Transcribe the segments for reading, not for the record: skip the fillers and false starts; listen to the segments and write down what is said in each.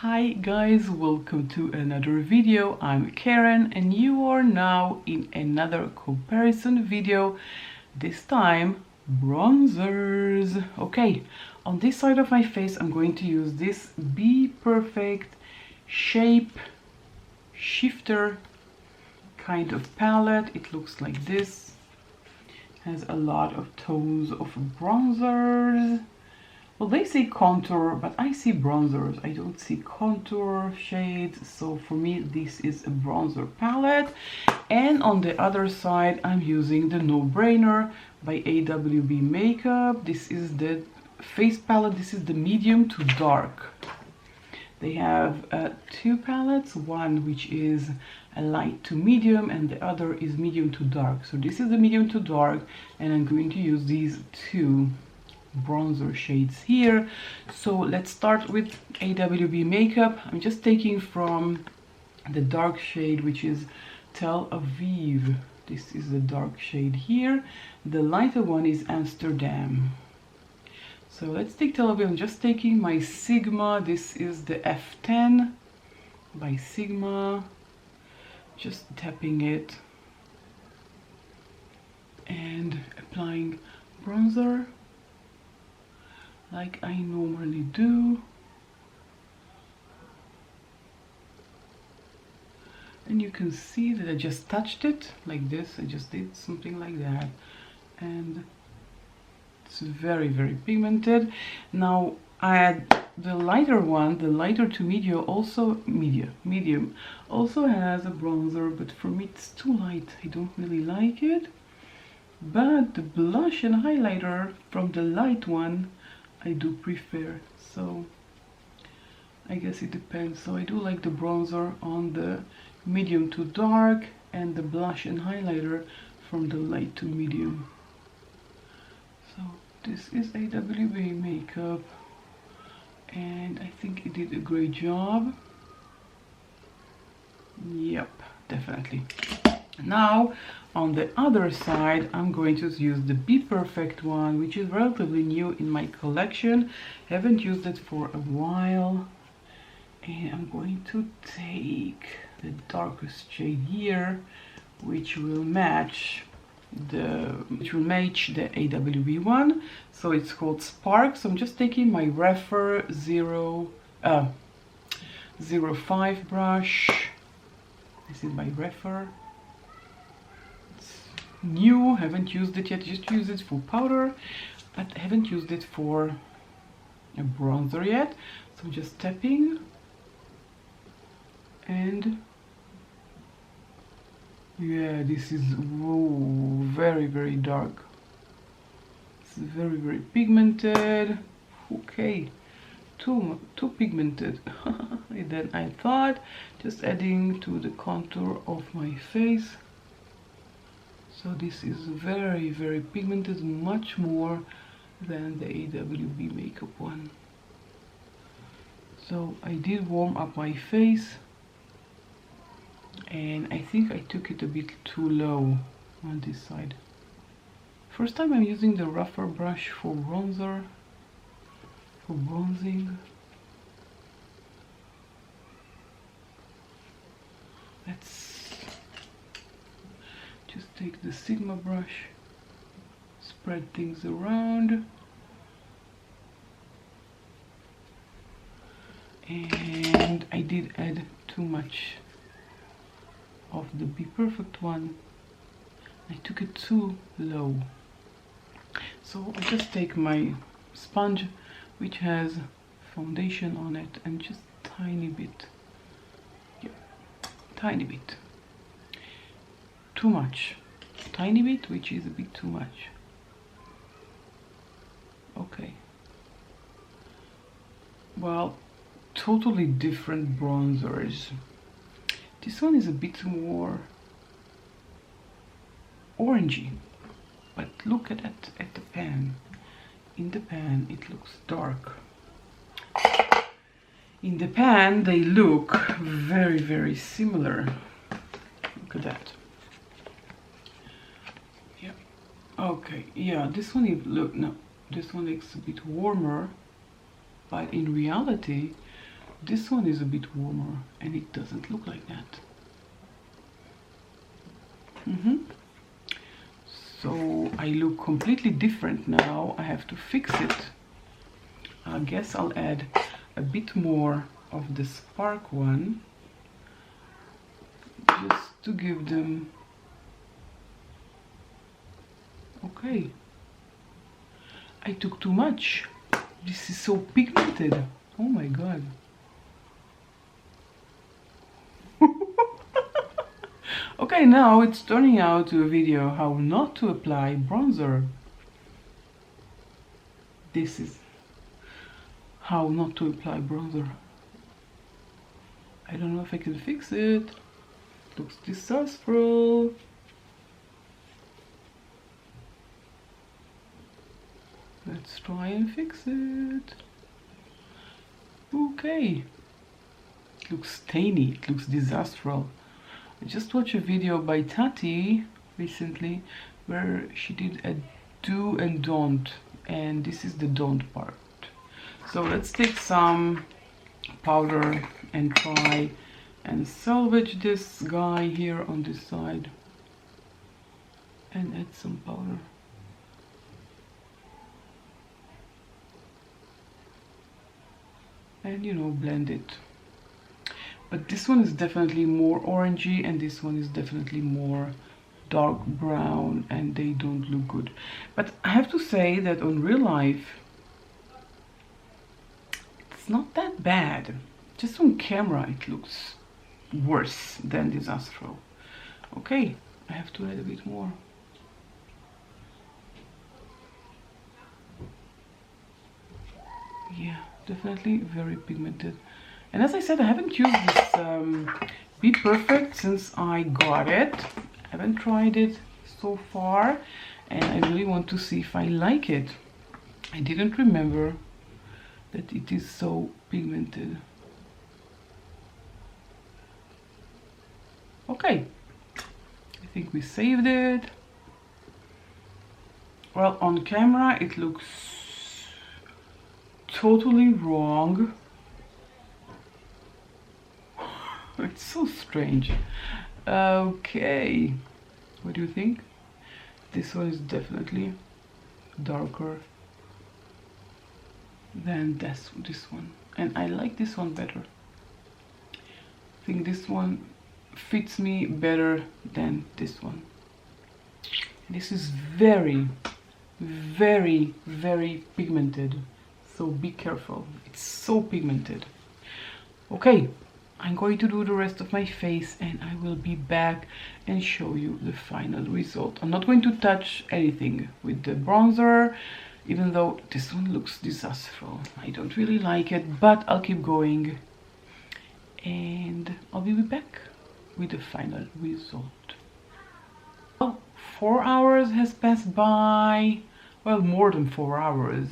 Hi guys, welcome to another video. I'm Karen and you are now in another comparison video, this time bronzers. Okay, on this side of my face I'm going to use this Be Perfect shape shifter kind of palette. It looks like this, has a lot of tones of bronzers. Well, they say contour, but I see bronzers. I don't see contour shades. So for me, this is a bronzer palette. And on the other side, I'm using the No Brainer by AWB Makeup. This is the face palette. This is the medium to dark. They have two palettes, one which is a light to medium and the other is medium to dark. So this is the medium to dark, and I'm going to use these two bronzer shades here. So let's start with AWB Makeup. I'm just taking from the dark shade, which is Tel Aviv. This is the dark shade here. The lighter one is Amsterdam. So let's take Tel Aviv. I'm just taking my Sigma. This is the F10 by Sigma. Just tapping it and applying bronzer like I normally do. And you can see that I just touched it like this. I just did something like that, and it's very pigmented. Now I add the lighter one, the lighter to medium also has a bronzer, but for me it's too light. I don't really like it. But the blush and highlighter from the light one I do prefer, so I guess it depends. So I do like the bronzer on the medium to dark and the blush and highlighter from the light to medium. So this is AWB Makeup and I think it did a great job. Yep, definitely. Now on the other side, I'm going to use the Be Perfect one, which is relatively new in my collection. Haven't used it for a while. And I'm going to take the darkest shade here, which will match the AWB one. So it's called Spark. So I'm just taking my Refer 05 brush. This is my Refer. New, haven't used it yet, just use it for powder, but haven't used it for a bronzer yet. So I'm just tapping, and yeah, this is very dark. It's very pigmented. Okay, too pigmented. And then I thought just adding to the contour of my face. So this is very pigmented, much more than the AWB Makeup one. So I did warm up my face, and I think I took it a bit too low on this side. First time I'm using the rougher brush for bronzer, for bronzing. Let's just take the Sigma brush, spread things around, and I did add too much of the Be Perfect one. I took it too low. So I just take my sponge, which has foundation on it, and just tiny bit, yeah, tiny bit. Too much, tiny bit, which is a bit too much. Okay, well, totally different bronzers. This one is a bit more orangey, but look at it at the pan. In the pan it looks dark. In the pan they look very similar. Look at that. Okay, yeah, this one this one looks a bit warmer, but in reality This one is a bit warmer and it doesn't look like that. So I look completely different now. I have to fix it. I guess I'll add a bit more of the spark one, just to give them... Okay, I took too much. This is so pigmented. Oh my god. Okay, now it's turning out to a video how not to apply bronzer. This is how not to apply bronzer. I don't know if I can fix it. Looks disastrous. Let's try and fix it. Okay. It looks stainy, it looks disastrous. I just watched a video by Tati recently where she did a do and don't, and this is the don't part. So let's take some powder and try and salvage this guy here on this side and add some powder. And you know, blend it. But this one is definitely more orangey and this one is definitely more dark brown, and they don't look good. But I have to say that on real life it's not that bad. Just on camera it looks worse than disastrous. Okay, I have to add a bit more. Yeah, definitely very pigmented. And as I said, I haven't used this Be Perfect since I got it. I haven't tried it so far, and I really want to see if I like it. I didn't remember that it is so pigmented. Okay, I think we saved it. Well, on camera it looks totally wrong. It's so strange. Okay, what do you think? This one is definitely darker than this one, and I like this one better. I think this one fits me better than this one. This is very, very, very pigmented, so be careful. It's so pigmented. Okay, I'm going to do the rest of my face and I will be back and show you the final result. I'm not going to touch anything with the bronzer, even though this one looks disastrous. I don't really like it, but I'll keep going and I'll be back with the final result. Well, 4 hours has passed by. Well, more than 4 hours.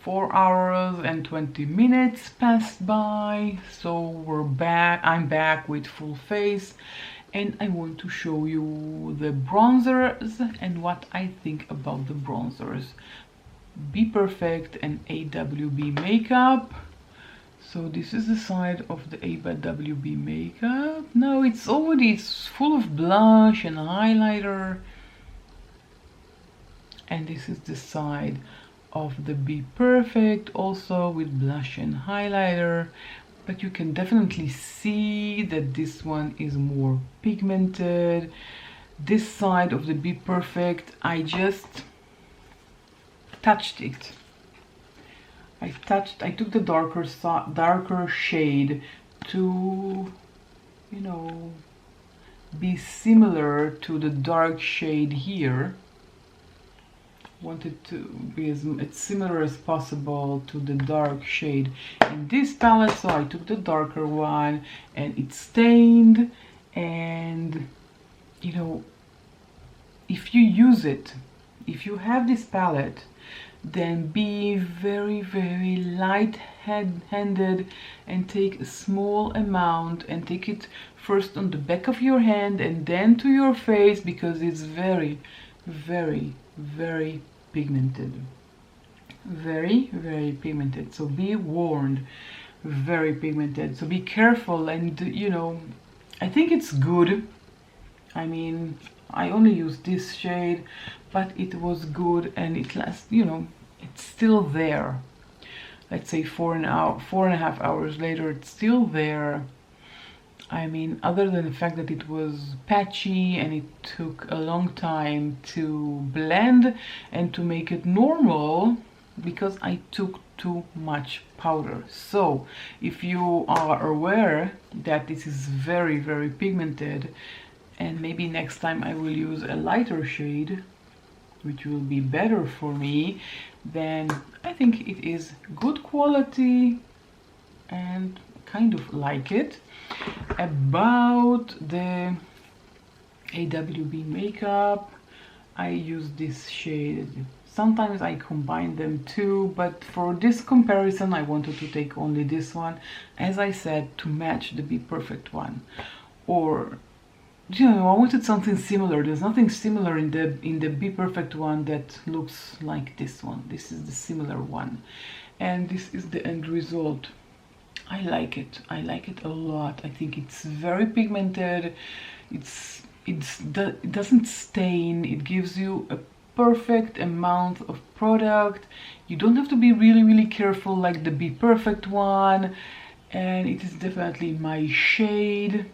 4 hours and 20 minutes passed by, so we're back. I'm back with full face, and I want to show you the bronzers and what I think about the bronzers. Be Perfect and AWB makeup. So this is the side of the AWB makeup. Now it's full of blush and highlighter, and this is the side of the Be Perfect, also with blush and highlighter, but you can definitely see that this one is more pigmented. This side of the Be Perfect, I just touched it. I took the darker shade to, you know, be similar to the dark shade here. Wanted to be as similar as possible to the dark shade in this palette, so I took the darker one and it stained. And you know, if you use it, if you have this palette, then be very, very light-handed and take a small amount and take it first on the back of your hand and then to your face, because it's very, very, very pigmented. Very, very pigmented, so be warned. very pigmented, so be careful. And you know, I think it's good. I mean, I only used this shade, but it was good, and it lasts, you know, it's still there. Let's say 4.5 hours later, it's still there. I mean, other than the fact that it was patchy and it took a long time to blend and to make it normal, because I took too much powder. So if you are aware that this is very, very pigmented, and maybe next time I will use a lighter shade, which will be better for me, then I think it is good quality and kind of like it. About the AWB makeup, I use this shade. Sometimes I combine them too, but for this comparison I wanted to take only this one, as I said, to match the Be Perfect one. Or, you know, I wanted something similar. There's nothing similar in the Be Perfect one that looks like this one. This is the similar one, and this is the end result. I like it. I like it a lot. I think it's very pigmented. It doesn't stain. It gives you a perfect amount of product. You don't have to be really, really careful like the Be Perfect one, and it is definitely my shade.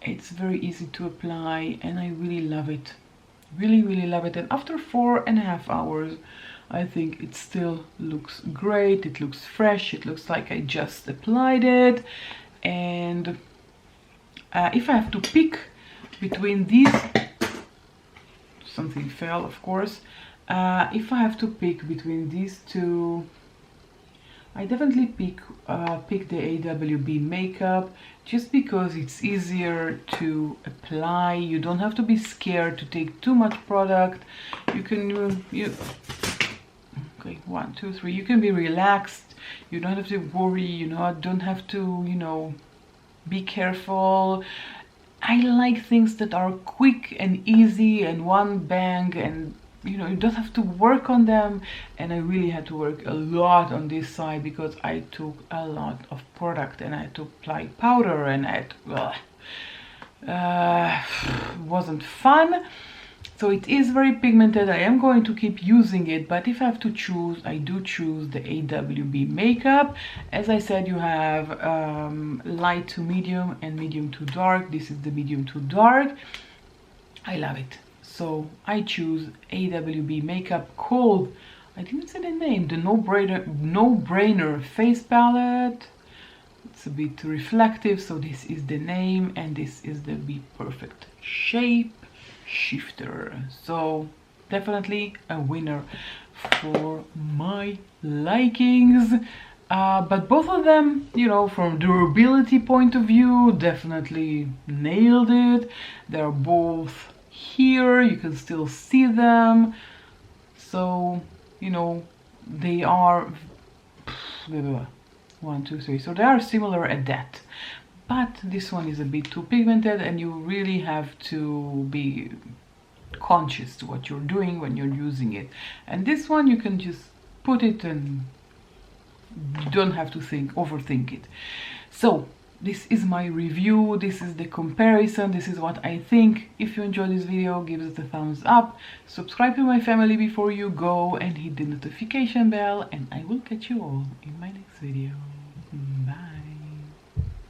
It's very easy to apply, and I really love it. Really, really love it. And after 4.5 hours, I think it still looks great. It looks fresh. It looks like I just applied it. And if I have to pick between these, something fell, of course. If I have to pick between these two, I definitely pick the AWB makeup, just because it's easier to apply. You don't have to be scared to take too much product. You can okay, 1, 2, 3. You can be relaxed. You don't have to worry. You know, don't have to, you know, be careful. I like things that are quick and easy and one bang, and you know, you don't have to work on them. And I really had to work a lot on this side because I took a lot of product and I had to apply powder, and it wasn't fun. So it is very pigmented. I am going to keep using it, but if I have to choose, I do choose the AWB makeup. As I said, you have light to medium and medium to dark. This is the medium to dark. I love it. So I choose AWB makeup called, I didn't say the name, the No Brainer Face Palette. It's a bit reflective, so this is the name, and this is the Be Perfect Shape Shifter. So definitely a winner for my likings. But both of them, you know, from durability point of view, definitely nailed it. They're both here, you can still see them, so you know, they are 1, 2, 3, so they are similar at that. But this one is a bit too pigmented, and you really have to be conscious to what you're doing when you're using it. And this one, you can just put it and you don't have to overthink it. So this is my review, this is the comparison, this is what I think. If you enjoyed this video, give it a thumbs up, subscribe to my family before you go, and hit the notification bell, and I will catch you all in my next video. Bye.